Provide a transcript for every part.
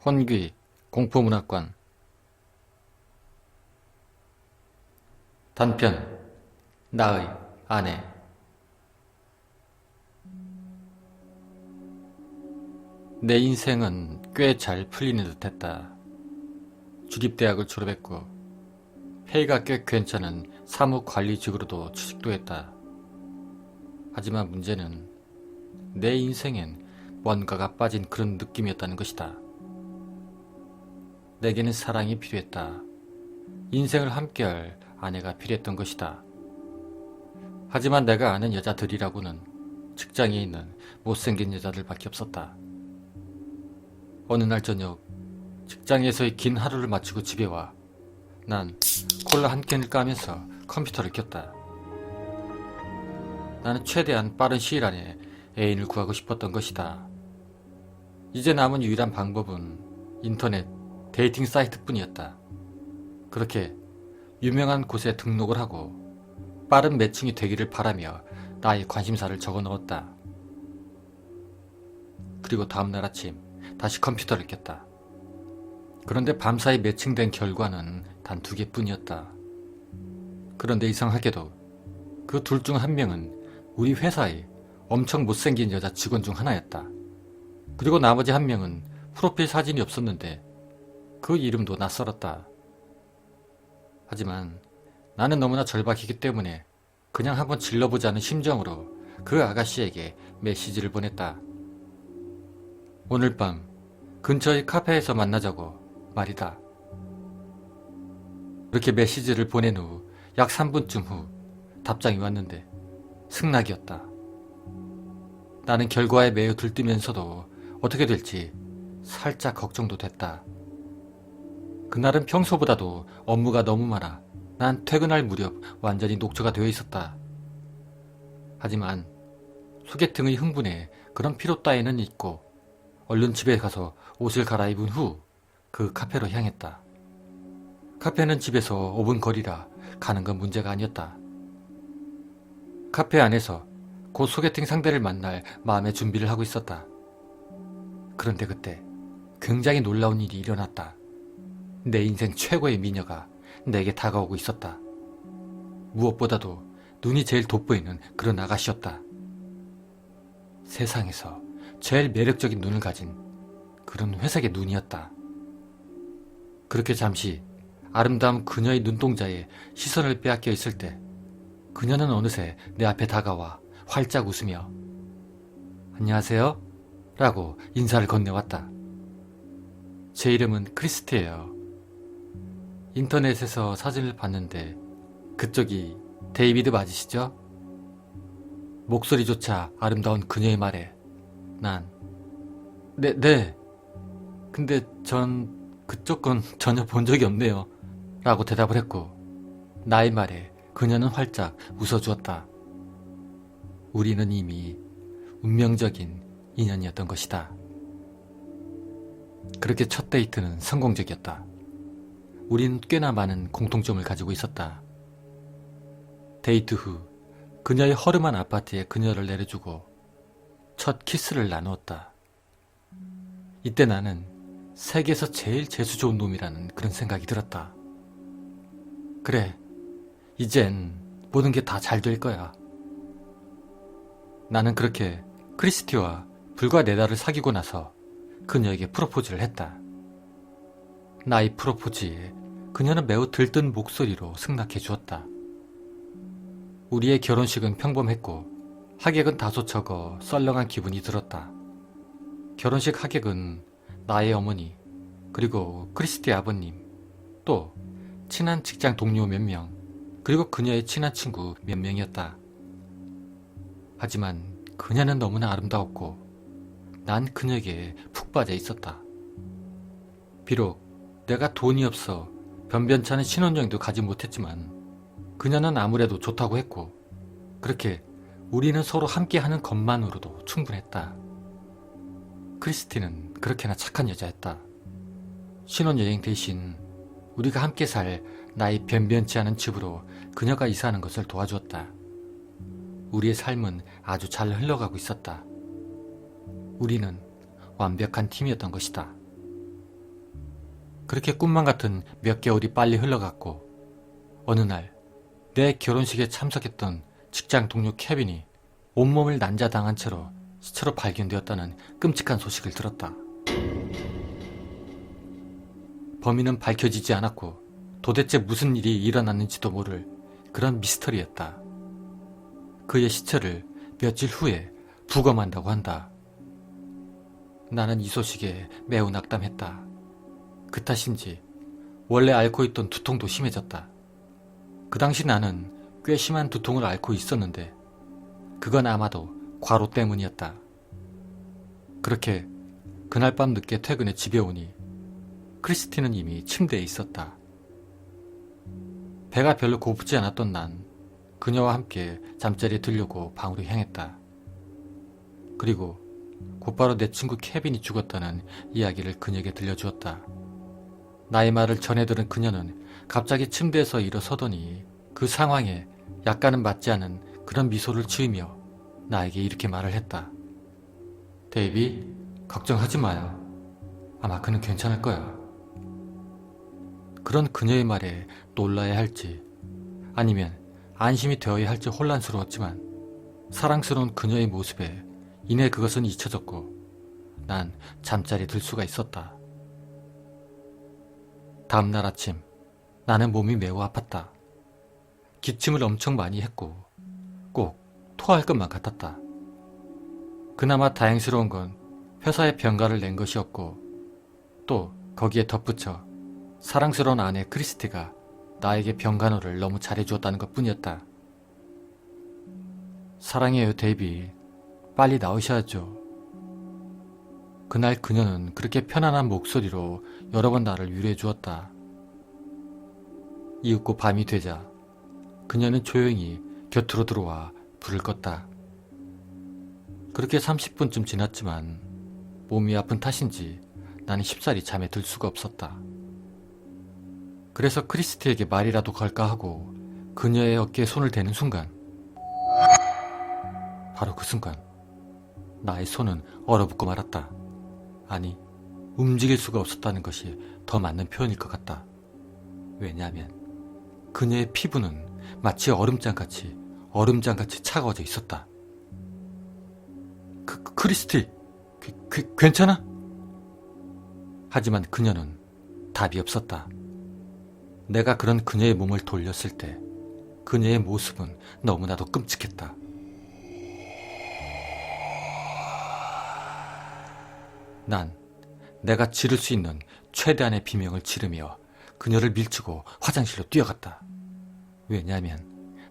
혼귀, 공포문학관. 단편, 나의 아내. 내 인생은 꽤 잘 풀리는 듯했다. 주립대학을 졸업했고 페이가 꽤 괜찮은 사무관리직으로도 취직도 했다. 하지만 문제는 내 인생엔 뭔가가 빠진 그런 느낌이었다는 것이다. 내게는 사랑이 필요했다. 인생을 함께할 아내가 필요했던 것이다. 하지만 내가 아는 여자들이라고는 직장에 있는 못생긴 여자들밖에 없었다. 어느 날 저녁 직장에서의 긴 하루를 마치고 집에 와 난 콜라 한 캔을 까면서 컴퓨터를 켰다. 나는 최대한 빠른 시일 안에 애인을 구하고 싶었던 것이다. 이제 남은 유일한 방법은 인터넷 데이팅 사이트뿐이었다. 그렇게 유명한 곳에 등록을 하고 빠른 매칭이 되기를 바라며 나의 관심사를 적어 넣었다. 그리고 다음날 아침 다시 컴퓨터를 켰다. 그런데 밤사이 매칭된 결과는 단 2개뿐이었다. 그런데 이상하게도 그 둘 중 한 명은 우리 회사의 엄청 못생긴 여자 직원 중 하나였다. 그리고 나머지 한 명은 프로필 사진이 없었는데 그 이름도 낯설었다. 하지만 나는 너무나 절박이기 때문에 그냥 한번 질러보자는 심정으로 그 아가씨에게 메시지를 보냈다. 오늘 밤 근처의 카페에서 만나자고 말이다. 그렇게 메시지를 보낸 후 약 3분쯤 후 답장이 왔는데 승낙이었다. 나는 결과에 매우 들뜨면서도 어떻게 될지 살짝 걱정도 됐다. 그날은 평소보다도 업무가 너무 많아 난 퇴근할 무렵 완전히 녹초가 되어 있었다. 하지만 소개팅의 흥분에 그런 피로 따위는 잊고 얼른 집에 가서 옷을 갈아입은 후 그 카페로 향했다. 카페는 집에서 5분 거리라 가는 건 문제가 아니었다. 카페 안에서 곧 소개팅 상대를 만날 마음의 준비를 하고 있었다. 그런데 그때 굉장히 놀라운 일이 일어났다. 내 인생 최고의 미녀가 내게 다가오고 있었다. 무엇보다도 눈이 제일 돋보이는 그런 아가씨였다. 세상에서 제일 매력적인 눈을 가진 그런 회색의 눈이었다. 그렇게 잠시 아름다운 그녀의 눈동자에 시선을 빼앗겨 있을 때 그녀는 어느새 내 앞에 다가와 활짝 웃으며 안녕하세요? 라고 인사를 건네왔다. 제 이름은 크리스티예요. 인터넷에서 사진을 봤는데 그쪽이 데이비드 맞으시죠? 목소리조차 아름다운 그녀의 말에 난 네. 근데 전 그쪽 건 전혀 본 적이 없네요. 라고 대답을 했고 나의 말에 그녀는 활짝 웃어주었다. 우리는 이미 운명적인 인연이었던 것이다. 그렇게 첫 데이트는 성공적이었다. 우리는 꽤나 많은 공통점을 가지고 있었다. 데이트 후 그녀의 허름한 아파트에 그녀를 내려주고 첫 키스를 나누었다. 이때 나는 세계에서 제일 재수 좋은 놈이라는 그런 생각이 들었다. 그래, 이젠 모든 게 다 잘 될 거야. 나는 그렇게 크리스티와 불과 4달을 사귀고 나서 그녀에게 프로포즈를 했다. 나의 프로포즈에 그녀는 매우 들뜬 목소리로 승낙해 주었다. 우리의 결혼식은 평범했고 하객은 다소 적어 썰렁한 기분이 들었다. 결혼식 하객은 나의 어머니, 그리고 크리스티 아버님, 또 친한 직장 동료 몇 명, 그리고 그녀의 친한 친구 몇 명이었다. 하지만 그녀는 너무나 아름다웠고 난 그녀에게 푹 빠져 있었다. 비록 내가 돈이 없어 변변찮은 신혼여행도 가지 못했지만 그녀는 아무래도 좋다고 했고 그렇게 우리는 서로 함께하는 것만으로도 충분했다. 크리스티는 그렇게나 착한 여자였다. 신혼여행 대신 우리가 함께 살 나의 변변치 않은 집으로 그녀가 이사하는 것을 도와주었다. 우리의 삶은 아주 잘 흘러가고 있었다. 우리는 완벽한 팀이었던 것이다. 그렇게 꿈만 같은 몇 개월이 빨리 흘러갔고 어느 날 내 결혼식에 참석했던 직장 동료 케빈이 온몸을 난자당한 채로 시체로 발견되었다는 끔찍한 소식을 들었다. 범인은 밝혀지지 않았고 도대체 무슨 일이 일어났는지도 모를 그런 미스터리였다. 그의 시체를 며칠 후에 부검한다고 한다. 나는 이 소식에 매우 낙담했다. 그 탓인지 원래 앓고 있던 두통도 심해졌다. 그 당시 나는 꽤 심한 두통을 앓고 있었는데 그건 아마도 과로 때문이었다. 그렇게 그날 밤 늦게 퇴근해 집에 오니 크리스티는 이미 침대에 있었다. 배가 별로 고프지 않았던 난 그녀와 함께 잠자리에 들려고 방으로 향했다. 그리고 곧바로 내 친구 케빈이 죽었다는 이야기를 그녀에게 들려주었다. 나의 말을 전해 들은 그녀는 갑자기 침대에서 일어서더니 그 상황에 약간은 맞지 않은 그런 미소를 지으며 나에게 이렇게 말을 했다. 데이비, 걱정하지 마요. 아마 그는 괜찮을 거야. 그런 그녀의 말에 놀라야 할지 아니면 안심이 되어야 할지 혼란스러웠지만 사랑스러운 그녀의 모습에 이내 그것은 잊혀졌고 난 잠자리에 들 수가 있었다. 다음날 아침 나는 몸이 매우 아팠다. 기침을 엄청 많이 했고 꼭 토할 것만 같았다. 그나마 다행스러운 건 회사에 병가를 낸 것이었고 또 거기에 덧붙여 사랑스러운 아내 크리스티가 나에게 병간호를 너무 잘해주었다는 것뿐이었다. 사랑해요 데이비. 빨리 나오셔야죠. 그날 그녀는 그렇게 편안한 목소리로 여러 번 나를 위로해 주었다. 이윽고 밤이 되자 그녀는 조용히 곁으로 들어와 불을 껐다. 그렇게 30분쯤 지났지만 몸이 아픈 탓인지 나는 쉽사리 잠에 들 수가 없었다. 그래서 크리스티에게 말이라도 걸까 하고 그녀의 어깨에 손을 대는 순간 바로 그 순간 나의 손은 얼어붙고 말았다. 아니, 움직일 수가 없었다는 것이 더 맞는 표현일 것 같다. 왜냐하면 그녀의 피부는 마치 얼음장같이 차가워져 있었다. 크리스티, 괜찮아? 하지만 그녀는 답이 없었다. 내가 그런 그녀의 몸을 돌렸을 때 그녀의 모습은 너무나도 끔찍했다. 난 내가 지를 수 있는 최대한의 비명을 지르며 그녀를 밀치고 화장실로 뛰어갔다. 왜냐하면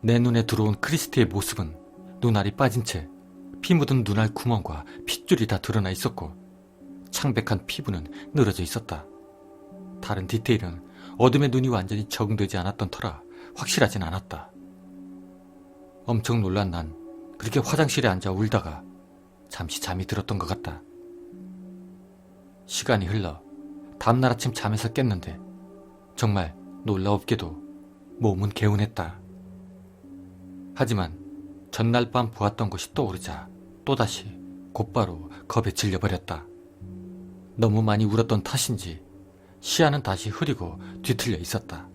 내 눈에 들어온 크리스티의 모습은 눈알이 빠진 채 피 묻은 눈알 구멍과 핏줄이 다 드러나 있었고 창백한 피부는 늘어져 있었다. 다른 디테일은 어둠에 눈이 완전히 적응되지 않았던 터라 확실하진 않았다. 엄청 놀란 난 그렇게 화장실에 앉아 울다가 잠시 잠이 들었던 것 같다. 시간이 흘러 다음날 아침 잠에서 깼는데 정말 놀라웠게도 몸은 개운했다. 하지만 전날 밤 보았던 것이 떠오르자 또다시 곧바로 겁에 질려버렸다. 너무 많이 울었던 탓인지 시야는 다시 흐리고 뒤틀려 있었다.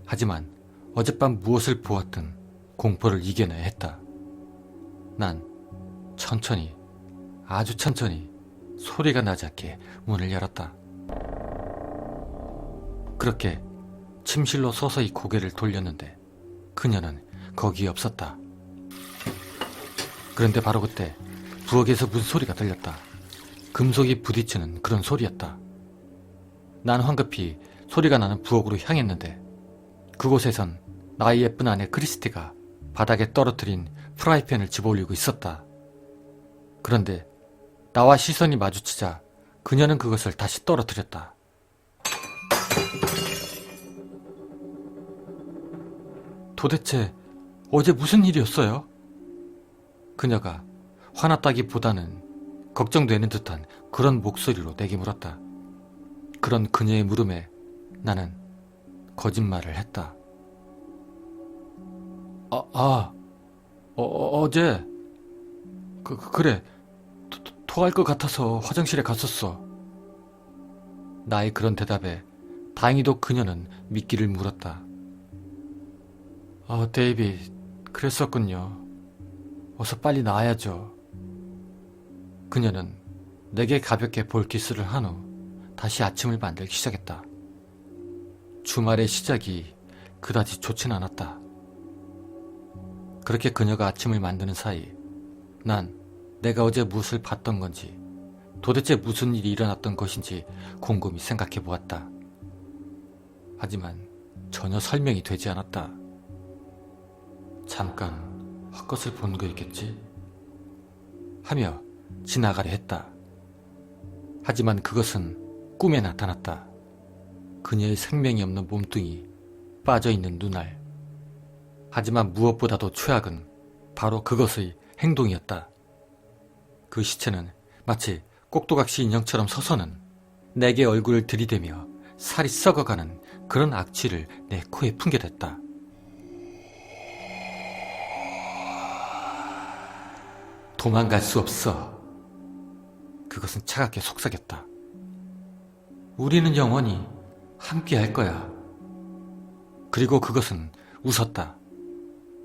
하지만 어젯밤 무엇을 보았든 공포를 이겨내야 했다. 난 천천히, 아주 천천히 소리가 나지 않게 문을 열었다. 그렇게 침실로 서서히 고개를 돌렸는데 그녀는 거기에 없었다. 그런데 바로 그때 부엌에서 무슨 소리가 들렸다. 금속이 부딪히는 그런 소리였다. 난 황급히 소리가 나는 부엌으로 향했는데 그곳에선 나의 예쁜 아내 크리스티가 바닥에 떨어뜨린 프라이팬을 집어올리고 있었다. 그런데 나와 시선이 마주치자 그녀는 그것을 다시 떨어뜨렸다. 도대체 어제 무슨 일이었어요? 그녀가 화났다기보다는 걱정되는 듯한 그런 목소리로 내게 물었다. 그런 그녀의 물음에 나는 거짓말을 했다. 어제 그래 토할 것 같아서 화장실에 갔었어. 나의 그런 대답에 다행히도 그녀는 미끼를 물었다. 데이빗, 그랬었군요. 어서 빨리 나와야죠. 그녀는 내게 가볍게 볼키스를 한 후 다시 아침을 만들기 시작했다. 주말의 시작이 그다지 좋진 않았다. 그렇게 그녀가 아침을 만드는 사이 난 내가 어제 무엇을 봤던 건지, 도대체 무슨 일이 일어났던 것인지 곰곰이 생각해 보았다. 하지만 전혀 설명이 되지 않았다. 잠깐 헛것을 본 거였겠지? 하며 지나가려 했다. 하지만 그것은 꿈에 나타났다. 그녀의 생명이 없는 몸뚱이, 빠져있는 눈알. 하지만 무엇보다도 최악은 바로 그것의 행동이었다. 그 시체는 마치 꼭두각시 인형처럼 서서는 내게 얼굴을 들이대며 살이 썩어가는 그런 악취를 내 코에 풍겨댔다. 도망갈 수 없어. 그것은 차갑게 속삭였다. 우리는 영원히 함께 할 거야. 그리고 그것은 웃었다.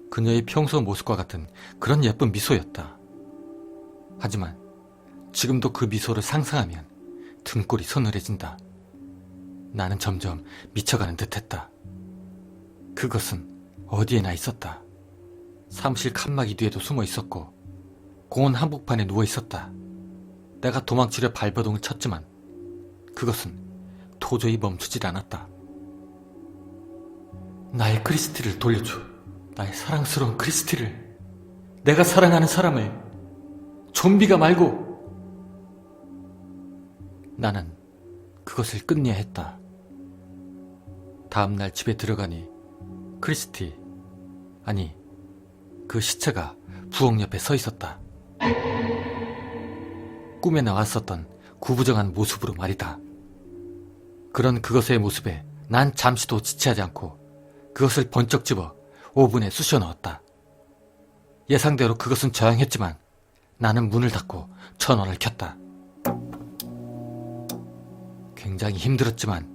그녀의 평소 모습과 같은 그런 예쁜 미소였다. 하지만 지금도 그 미소를 상상하면 등골이 서늘해진다. 나는 점점 미쳐가는 듯했다. 그것은 어디에나 있었다. 사무실 칸막이 뒤에도 숨어 있었고 공원 한복판에 누워 있었다. 내가 도망치려 발버둥을 쳤지만 그것은 도저히 멈추질 않았다. 나의 크리스티를 돌려줘. 나의 사랑스러운 크리스티를. 내가 사랑하는 사람을. 좀비가 말고. 나는 그것을 끝내야 했다. 다음날 집에 들어가니 크리스티, 아니 그 시체가 부엌 옆에 서 있었다. 꿈에 나왔었던 구부정한 모습으로 말이다. 그런 그것의 모습에 난 잠시도 지체하지 않고 그것을 번쩍 집어 오븐에 쑤셔 넣었다. 예상대로 그것은 저항했지만 나는 문을 닫고 전원을 켰다. 굉장히 힘들었지만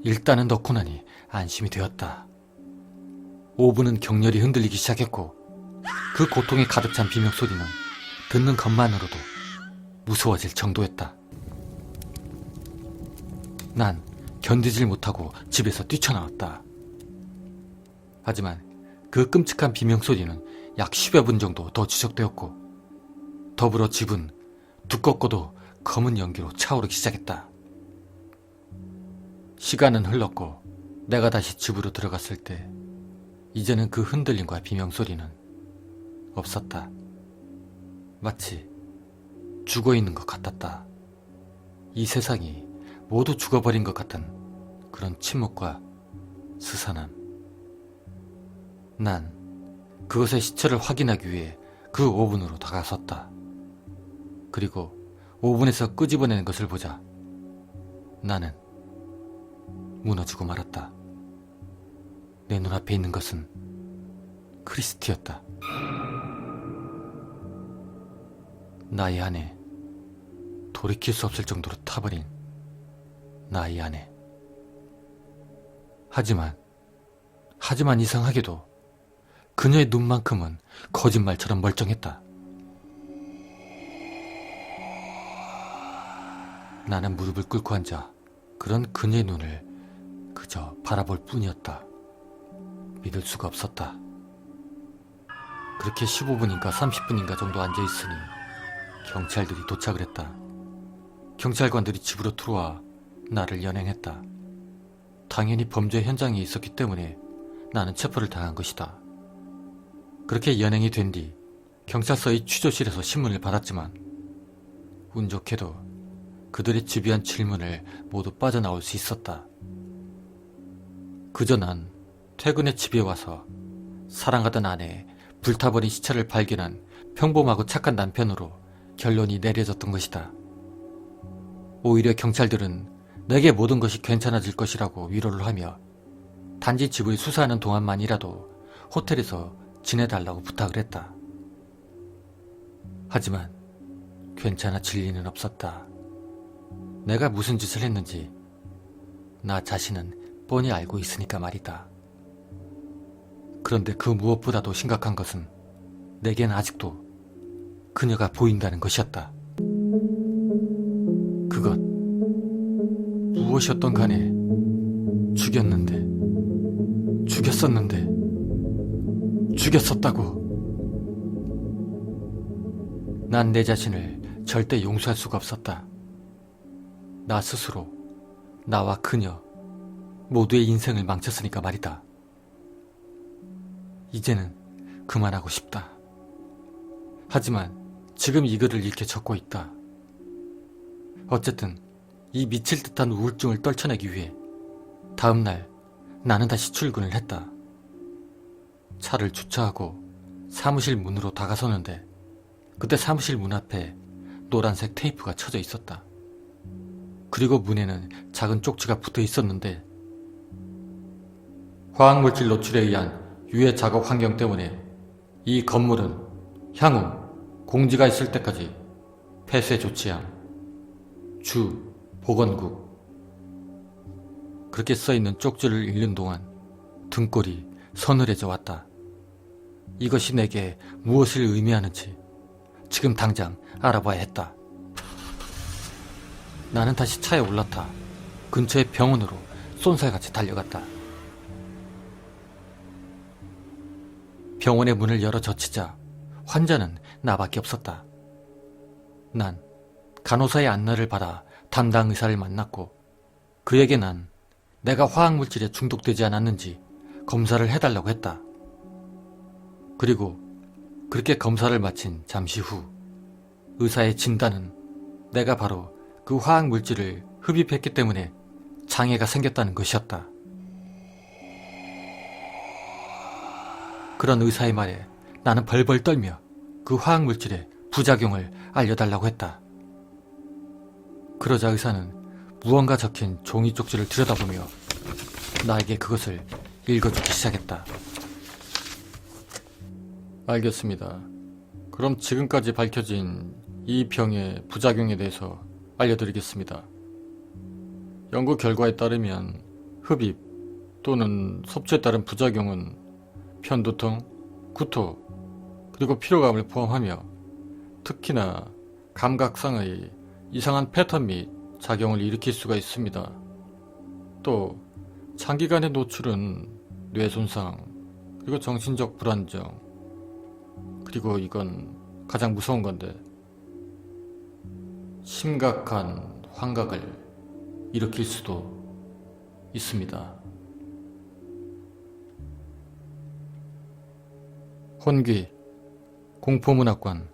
일단은 넣고 나니 안심이 되었다. 오븐은 격렬히 흔들리기 시작했고 그 고통에 가득 찬 비명소리는 듣는 것만으로도 무서워질 정도였다. 난 견디질 못하고 집에서 뛰쳐나왔다. 하지만 그 끔찍한 비명소리는 약 10여 분 정도 더 지속되었고 더불어 집은 두껍고도 검은 연기로 차오르기 시작했다. 시간은 흘렀고 내가 다시 집으로 들어갔을 때 이제는 그 흔들림과 비명소리는 없었다. 마치 죽어있는 것 같았다. 이 세상이 모두 죽어버린 것 같은 그런 침묵과 스산함. 난 그것의 시체를 확인하기 위해 그 오븐으로 다가섰다. 그리고 오븐에서 끄집어내는 것을 보자 나는 무너지고 말았다. 내 눈앞에 있는 것은 크리스티였다. 나의 아내, 돌이킬 수 없을 정도로 타버린 나의 아내. 하지만 이상하게도 그녀의 눈만큼은 거짓말처럼 멀쩡했다. 나는 무릎을 꿇고 앉아 그런 그녀의 눈을 그저 바라볼 뿐이었다. 믿을 수가 없었다. 그렇게 15분인가 30분인가 정도 앉아있으니 경찰들이 도착을 했다. 경찰관들이 집으로 들어와 나를 연행했다. 당연히 범죄 현장에 있었기 때문에 나는 체포를 당한 것이다. 그렇게 연행이 된 뒤 경찰서의 취조실에서 신문을 받았지만 운 좋게도 그들의 집요한 질문을 모두 빠져나올 수 있었다. 그저 난 퇴근에 집에 와서 사랑하던 아내의 불타버린 시체를 발견한 평범하고 착한 남편으로 결론이 내려졌던 것이다. 오히려 경찰들은 내게 모든 것이 괜찮아질 것이라고 위로를 하며 단지 집을 수사하는 동안만이라도 호텔에서 지내달라고 부탁을 했다. 하지만 괜찮아질 리는 없었다. 내가 무슨 짓을 했는지 나 자신은 뻔히 알고 있으니까 말이다. 그런데 그 무엇보다도 심각한 것은 내겐 아직도 그녀가 보인다는 것이었다. 그것 무엇이었던 간에 죽였었다고. 난 내 자신을 절대 용서할 수가 없었다. 나 스스로, 나와 그녀 모두의 인생을 망쳤으니까 말이다. 이제는 그만하고 싶다. 하지만 지금 이 글을 이렇게 적고 있다. 어쨌든 이 미칠 듯한 우울증을 떨쳐내기 위해 다음날 나는 다시 출근을 했다. 차를 주차하고 사무실 문으로 다가서는데 그때 사무실 문 앞에 노란색 테이프가 쳐져 있었다. 그리고 문에는 작은 쪽지가 붙어 있었는데 화학물질 노출에 의한 유해 작업 환경 때문에 이 건물은 향후 공지가 있을 때까지 폐쇄 조치함. 주 보건국. 그렇게 써있는 쪽지를 읽는 동안 등골이 서늘해져 왔다. 이것이 내게 무엇을 의미하는지 지금 당장 알아봐야 했다. 나는 다시 차에 올라타 근처의 병원으로 쏜살같이 달려갔다. 병원의 문을 열어 젖히자 환자는 나밖에 없었다. 난 간호사의 안내를 받아 담당 의사를 만났고 그에게 난 내가 화학물질에 중독되지 않았는지 검사를 해달라고 했다. 그리고 그렇게 검사를 마친 잠시 후 의사의 진단은 내가 바로 그 화학물질을 흡입했기 때문에 장애가 생겼다는 것이었다. 그런 의사의 말에 나는 벌벌 떨며 그 화학물질의 부작용을 알려달라고 했다. 그러자 의사는 무언가 적힌 종이 쪽지를 들여다보며 나에게 그것을 읽어주기 시작했다. 알겠습니다. 그럼 지금까지 밝혀진 이 병의 부작용에 대해서 알려드리겠습니다. 연구 결과에 따르면 흡입 또는 섭취에 따른 부작용은 편두통, 구토, 그리고 피로감을 포함하며 특히나 감각상의 이상한 패턴 및 작용을 일으킬 수가 있습니다. 또 장기간의 노출은 뇌 손상, 그리고 정신적 불안정, 그리고 이건 가장 무서운 건데 심각한 환각을 일으킬 수도 있습니다. 혼귀, 공포문학관